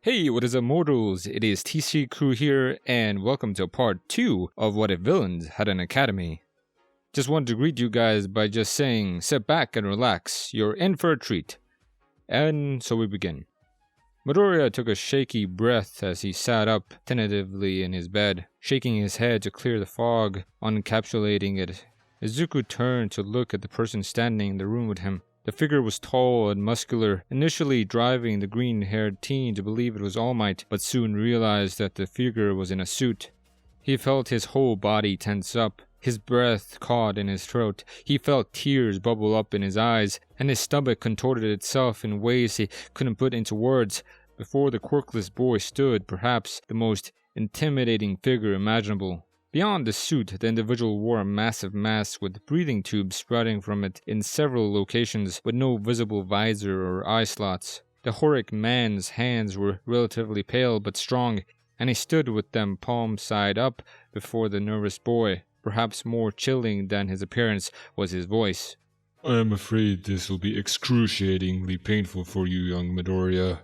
Hey, what is up, mortals? It is TCCrew here, and welcome to part 2 of What If Villains Had an Academy. Just wanted to greet you guys by just saying, sit back and relax, you're in for a treat. And so we begin. Midoriya took a shaky breath as he sat up tentatively in his bed, shaking his head to clear the fog, unencapsulating it. Izuku turned to look at the person standing in the room with him. The figure was tall and muscular, initially driving the green-haired teen to believe it was All Might, but soon realized that the figure was in a suit. He felt his whole body tense up, his breath caught in his throat. He felt tears bubble up in his eyes, and his stomach contorted itself in ways he couldn't put into words. Before the quirkless boy stood, perhaps, the most intimidating figure imaginable. Beyond the suit, the individual wore a massive mask with breathing tubes sprouting from it in several locations, with no visible visor or eye slots. The horric man's hands were relatively pale but strong, and he stood with them palm side up before the nervous boy. Perhaps more chilling than his appearance was his voice. I am afraid this will be excruciatingly painful for you, young Midoriya.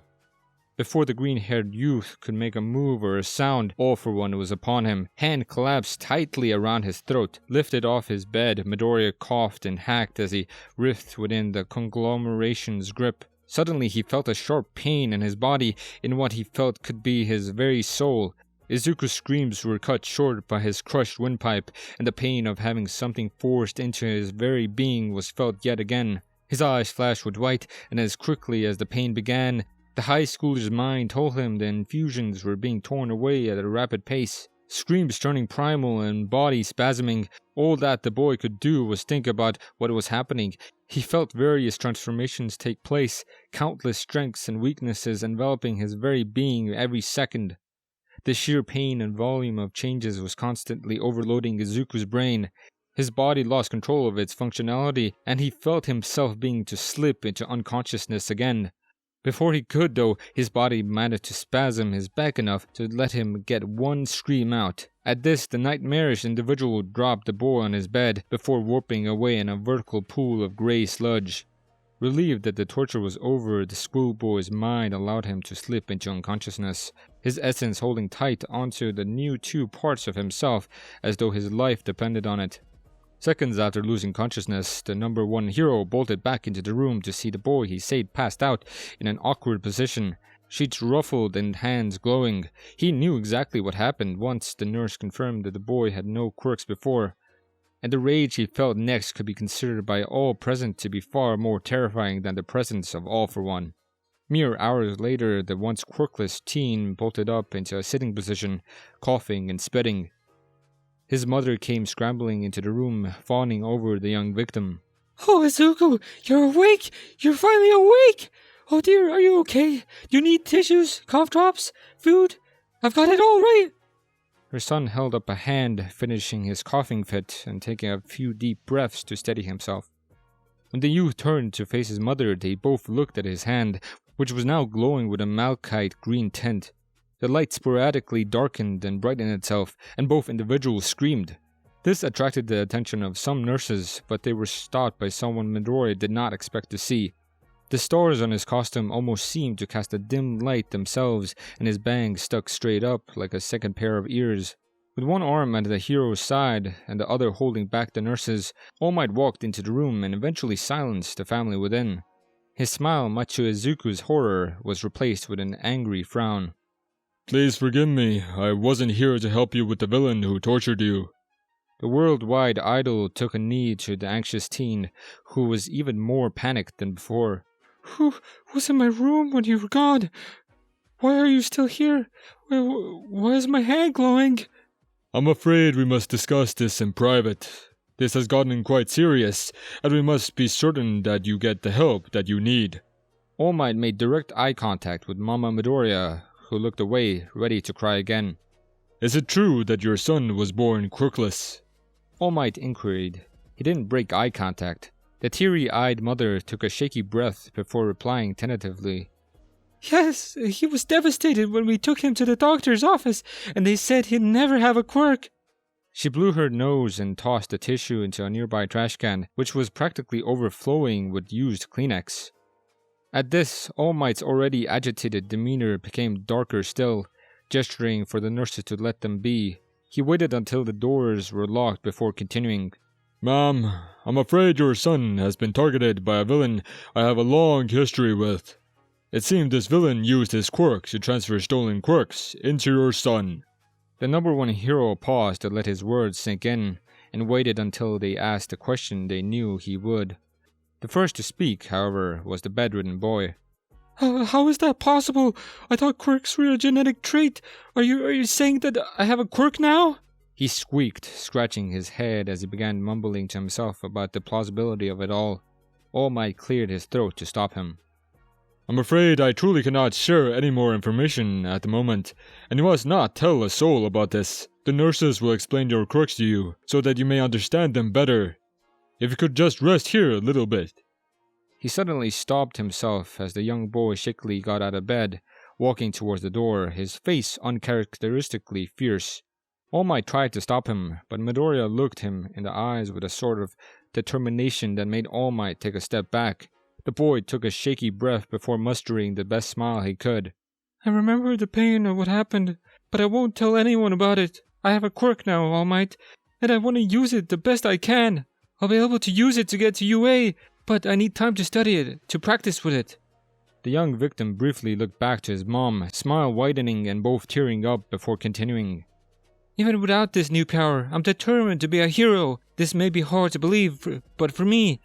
Before the green-haired youth could make a move or a sound, All For One was upon him. Hand collapsed tightly around his throat. Lifted off his bed, Midoriya coughed and hacked as he writhed within the conglomeration's grip. Suddenly he felt a sharp pain in his body, in what he felt could be his very soul. Izuku's screams were cut short by his crushed windpipe, and the pain of having something forced into his very being was felt yet again. His eyes flashed with white, and as quickly as the pain began, the high schooler's mind told him the infusions were being torn away at a rapid pace. Screams turning primal and body spasming. All that the boy could do was think about what was happening. He felt various transformations take place, countless strengths and weaknesses enveloping his very being every second. The sheer pain and volume of changes was constantly overloading Izuku's brain. His body lost control of its functionality, and he felt himself being to slip into unconsciousness again. Before he could, though, his body managed to spasm his back enough to let him get one scream out. At this, the nightmarish individual dropped the boy on his bed before warping away in a vertical pool of grey sludge. Relieved that the torture was over, the schoolboy's mind allowed him to slip into unconsciousness, his essence holding tight onto the new two parts of himself as though his life depended on it. Seconds after losing consciousness, the number one hero bolted back into the room to see the boy he saved passed out in an awkward position, sheets ruffled and hands glowing. He knew exactly what happened once the nurse confirmed that the boy had no quirks before, and the rage he felt next could be considered by all present to be far more terrifying than the presence of All For One. Mere hours later, the once quirkless teen bolted up into a sitting position, coughing and spitting. His mother came scrambling into the room, fawning over the young victim. Oh, Izuku, you're awake! You're finally awake! Oh dear, are you okay? You need tissues, cough drops, food? I've got it all right! Her son held up a hand, finishing his coughing fit and taking a few deep breaths to steady himself. When the youth turned to face his mother, they both looked at his hand, which was now glowing with a malachite green tint. The light sporadically darkened and brightened itself, and both individuals screamed. This attracted the attention of some nurses, but they were stopped by someone Midoriya did not expect to see. The stars on his costume almost seemed to cast a dim light themselves, and his bangs stuck straight up like a second pair of ears. With one arm at the hero's side and the other holding back the nurses, All Might walked into the room and eventually silenced the family within. His smile, much to Izuku's horror, was replaced with an angry frown. Please forgive me, I wasn't here to help you with the villain who tortured you. The worldwide idol took a knee to the anxious teen, who was even more panicked than before. Who was in my room when you were gone? Why are you still here? Why is my hand glowing? I'm afraid we must discuss this in private. This has gotten quite serious, and we must be certain that you get the help that you need. All Might made direct eye contact with Mama Midoriya, who looked away, ready to cry again. Is it true that your son was born quirkless? All Might inquired. He didn't break eye contact. The teary-eyed mother took a shaky breath before replying tentatively. Yes, he was devastated when we took him to the doctor's office, and they said he'd never have a quirk. She blew her nose and tossed the tissue into a nearby trash can, which was practically overflowing with used Kleenex. At this, All Might's already agitated demeanor became darker still, gesturing for the nurses to let them be. He waited until the doors were locked before continuing. Ma'am, I'm afraid your son has been targeted by a villain I have a long history with. It seemed this villain used his quirk to transfer stolen quirks into your son. The number one hero paused to let his words sink in, and waited until they asked the question they knew he would. The first to speak, however, was the bedridden boy. How is that possible? I thought quirks were a genetic trait. Are you saying that I have a quirk now? He squeaked, scratching his head as he began mumbling to himself about the plausibility of it all. All Might cleared his throat to stop him. I'm afraid I truly cannot share any more information at the moment, and you must not tell a soul about this. The nurses will explain your quirks to you, so that you may understand them better. If you could just rest here a little bit. He suddenly stopped himself as the young boy shakily got out of bed, walking towards the door, his face uncharacteristically fierce. All Might tried to stop him, but Midoriya looked him in the eyes with a sort of determination that made All Might take a step back. The boy took a shaky breath before mustering the best smile he could. I remember the pain of what happened, but I won't tell anyone about it. I have a quirk now, All Might, and I want to use it the best I can. I'll be able to use it to get to UA, but I need time to study it, to practice with it. The young victim briefly looked back to his mom, smile widening and both tearing up before continuing. Even without this new power, I'm determined to be a hero. This may be hard to believe, but for me,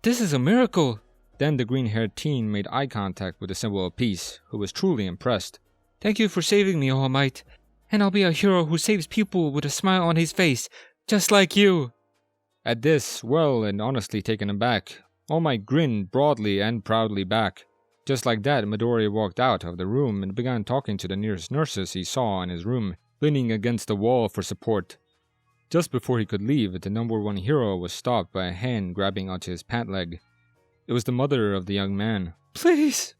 this is a miracle. Then the green-haired teen made eye contact with the symbol of peace, who was truly impressed. Thank you for saving me, All Might, and I'll be a hero who saves people with a smile on his face, just like you. At this, well and honestly taken aback, All Might grinned broadly and proudly back. Just like that, Midoriya walked out of the room and began talking to the nearest nurses he saw in his room, leaning against the wall for support. Just before he could leave, the number one hero was stopped by a hand grabbing onto his pant leg. It was the mother of the young man. Please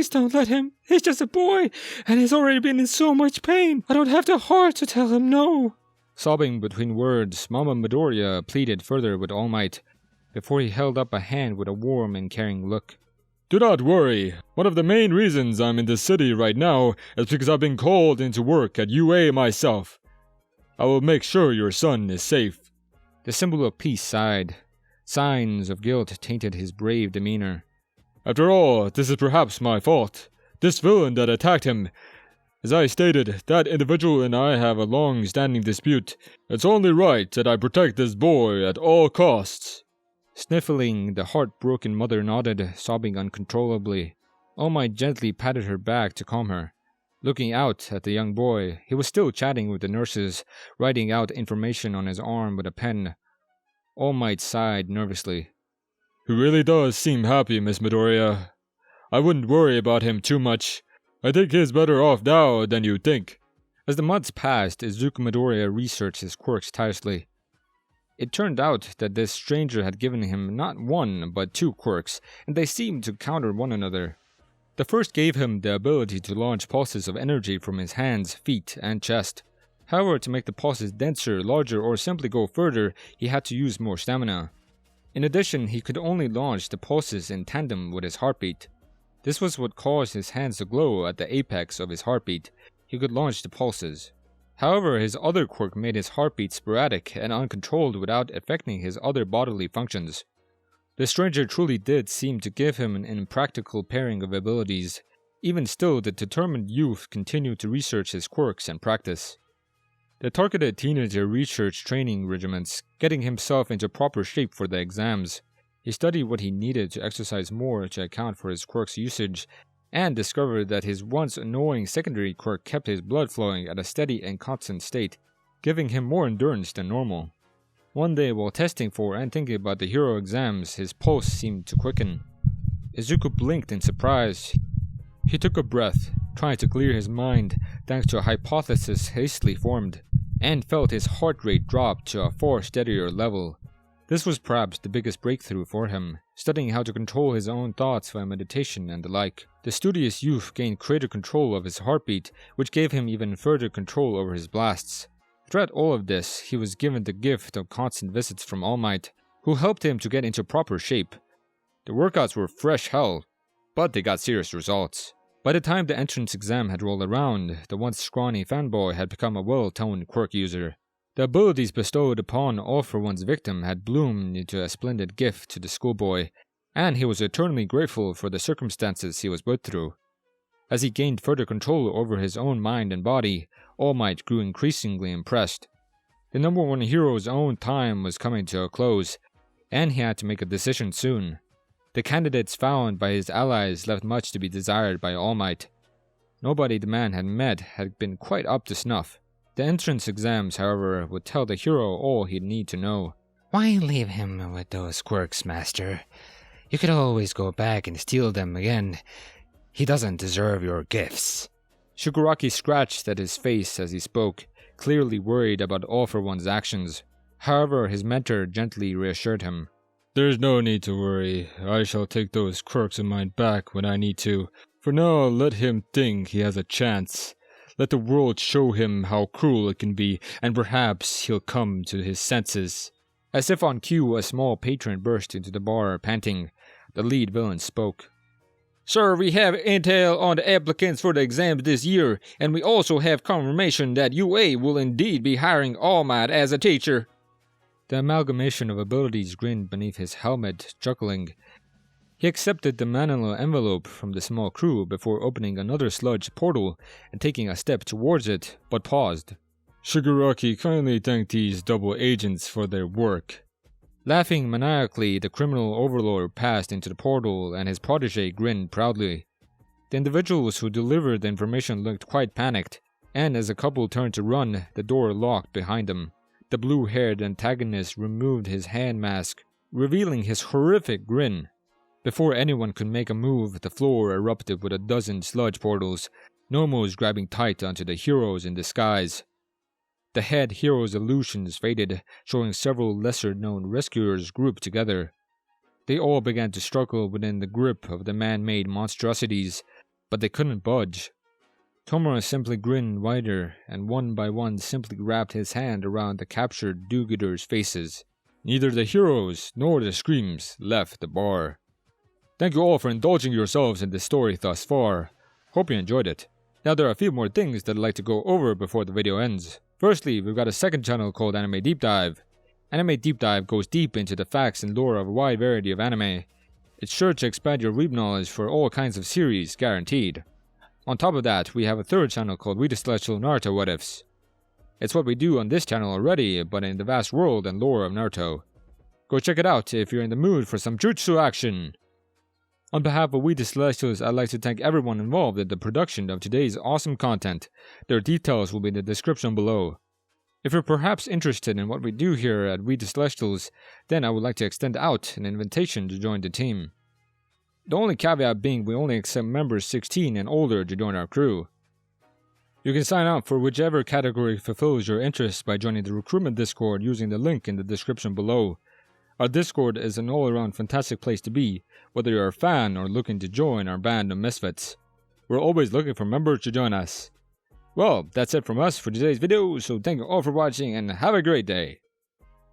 don't let him. He's just a boy, and he's already been in so much pain. I don't have the heart to tell him no. Sobbing between words, Mama Midoriya pleaded further with All Might, before he held up a hand with a warm and caring look. Do not worry. One of the main reasons I'm in this city right now is because I've been called into work at UA myself. I will make sure your son is safe. The symbol of peace sighed. Signs of guilt tainted his brave demeanor. After all, this is perhaps my fault. This villain that attacked him. As I stated, that individual and I have a long-standing dispute. It's only right that I protect this boy at all costs. Sniffling, the heartbroken mother nodded, sobbing uncontrollably. All Might gently patted her back to calm her. Looking out at the young boy, he was still chatting with the nurses, writing out information on his arm with a pen. All Might sighed nervously. He really does seem happy, Miss Midoriya. I wouldn't worry about him too much. I think he's better off now than you think. As the months passed, Izuku Midoriya researched his quirks tirelessly. It turned out that this stranger had given him not one, but two quirks, and they seemed to counter one another. The first gave him the ability to launch pulses of energy from his hands, feet, and chest. However, to make the pulses denser, larger, or simply go further, he had to use more stamina. In addition, he could only launch the pulses in tandem with his heartbeat. This was what caused his hands to glow at the apex of his heartbeat. He could launch the pulses. However, his other quirk made his heartbeat sporadic and uncontrolled without affecting his other bodily functions. The stranger truly did seem to give him an impractical pairing of abilities. Even still, the determined youth continued to research his quirks and practice. The targeted teenager researched training regimens, getting himself into proper shape for the exams. He studied what he needed to exercise more to account for his quirk's usage, and discovered that his once annoying secondary quirk kept his blood flowing at a steady and constant state, giving him more endurance than normal. One day, while testing for and thinking about the hero exams, his pulse seemed to quicken. Izuku blinked in surprise. He took a breath, trying to clear his mind thanks to a hypothesis hastily formed, and felt his heart rate drop to a far steadier level. This was perhaps the biggest breakthrough for him, studying how to control his own thoughts via meditation and the like. The studious youth gained greater control of his heartbeat, which gave him even further control over his blasts. Throughout all of this, he was given the gift of constant visits from All Might, who helped him to get into proper shape. The workouts were fresh hell. but they got serious results. By the time the entrance exam had rolled around, the once scrawny fanboy had become a well-toned quirk user. The abilities bestowed upon All For One's victim had bloomed into a splendid gift to the schoolboy, and he was eternally grateful for the circumstances he was put through. As he gained further control over his own mind and body, All Might grew increasingly impressed. The number one hero's own time was coming to a close, and he had to make a decision soon. The candidates found by his allies left much to be desired by All Might. Nobody the man had met had been quite up to snuff. The entrance exams, however, would tell the hero all he'd need to know. Why leave him with those quirks, Master? You could always go back and steal them again. He doesn't deserve your gifts. Shugaraki scratched at his face as he spoke, clearly worried about All For One's actions. However, his mentor gently reassured him. There's no need to worry. I shall take those quirks of mine back when I need to. For now, let him think he has a chance. Let the world show him how cruel it can be, and perhaps he'll come to his senses. As if on cue, a small patron burst into the bar, panting. The lead villain spoke. Sir, we have intel on the applicants for the exams this year, and we also have confirmation that UA will indeed be hiring All Might as a teacher. The amalgamation of abilities grinned beneath his helmet, chuckling. He accepted the manila envelope from the small crew before opening another sludge portal and taking a step towards it, but paused. Shugaraki, kindly thank these double agents for their work. Laughing maniacally, the criminal overlord passed into the portal and his protege grinned proudly. The individuals who delivered the information looked quite panicked, and as the couple turned to run, the door locked behind them. The blue-haired antagonist removed his hand mask, revealing his horrific grin. Before anyone could make a move, the floor erupted with a dozen sludge portals, Nomos grabbing tight onto the heroes in disguise. The head hero's illusions faded, showing several lesser-known rescuers grouped together. They all began to struggle within the grip of the man-made monstrosities, but they couldn't budge. Tomura simply grinned wider, and one by one simply wrapped his hand around the captured do-gooders' faces. Neither the heroes nor the screams left the bar. Thank you all for indulging yourselves in this story thus far. Hope you enjoyed it. Now there are a few more things that I'd like to go over before the video ends. Firstly, we've got a second channel called Anime Deep Dive. Anime Deep Dive goes deep into the facts and lore of a wide variety of anime. It's sure to expand your weeb knowledge for all kinds of series, guaranteed. On top of that, we have a third channel called We the Celestial Naruto What Ifs. It's what we do on this channel already, but in the vast world and lore of Naruto. Go check it out if you're in the mood for some jutsu action. On behalf of We the Celestials, I'd like to thank everyone involved in the production of today's awesome content. Their details will be in the description below. If you're perhaps interested in what we do here at We the Celestials, then I would like to extend out an invitation to join the team. The only caveat being we only accept members 16 and older to join our crew. You can sign up for whichever category fulfills your interest by joining the recruitment Discord using the link in the description below. Our Discord is an all-around fantastic place to be, whether you're a fan or looking to join our band of misfits. We're always looking for members to join us. Well, that's it from us for today's video, so thank you all for watching and have a great day.